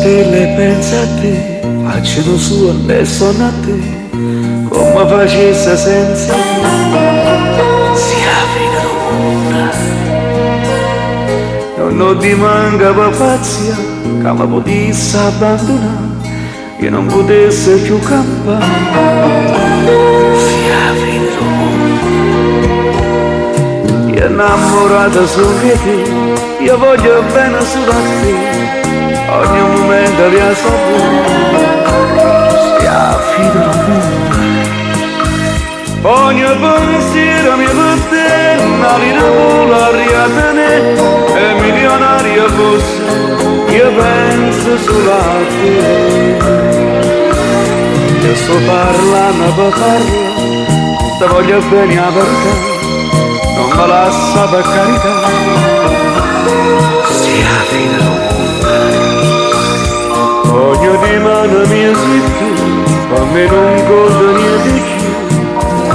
stelle pensa a te, facciano su e sono a te, come facesse senza te, si apre l'una. Non ti manca pazzia, che mi potesse abbandonare, che non potesse più campare, si apre l'una. Io innamorata sono di te, io voglio bene solo a te, ogni momento di sapore si affida al mondo. Ogni pensiero mi per una linea volaria da me e milionaria fosse, io penso solo a te. Io sto parlando per parlare, ti voglio bene a verità, non me lascia per carità, si affida al mondo. Ogni di mano mia si tu, per me non conta niente più,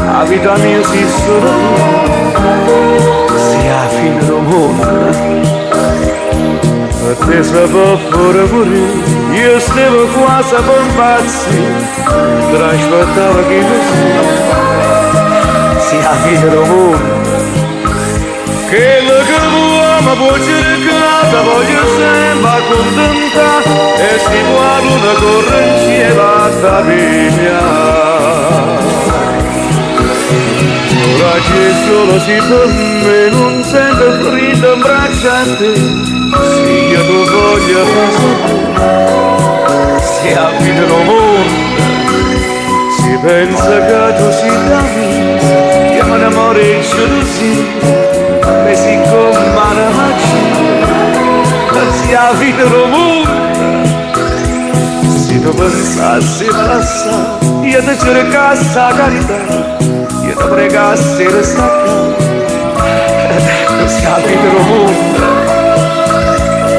la vita mia si solo tu, si affida al mondo. Per te se può pure morire, io stavo quasi per impazzire, ti aspettavo che si affida al mondo. Che lo che l'uomo può cercare, voglio sempre accontentare, e si vuole una corrente da via. Ora c'è solo si per me, non sento freddo in braccia a te, se io tu voglio fare, si affida al mondo, si pensa che tu sei da me, io me ne morisco così. E siccome la magia si affida al mondo, se tu pensassi a lasciare, io ti cercassi la carità, io ti pregassi di restare, si affida al mondo.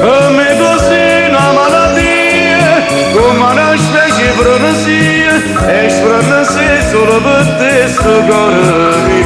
A me così una malattia, come una specie di frenesia, e frenesia solo per te sto cuore mio.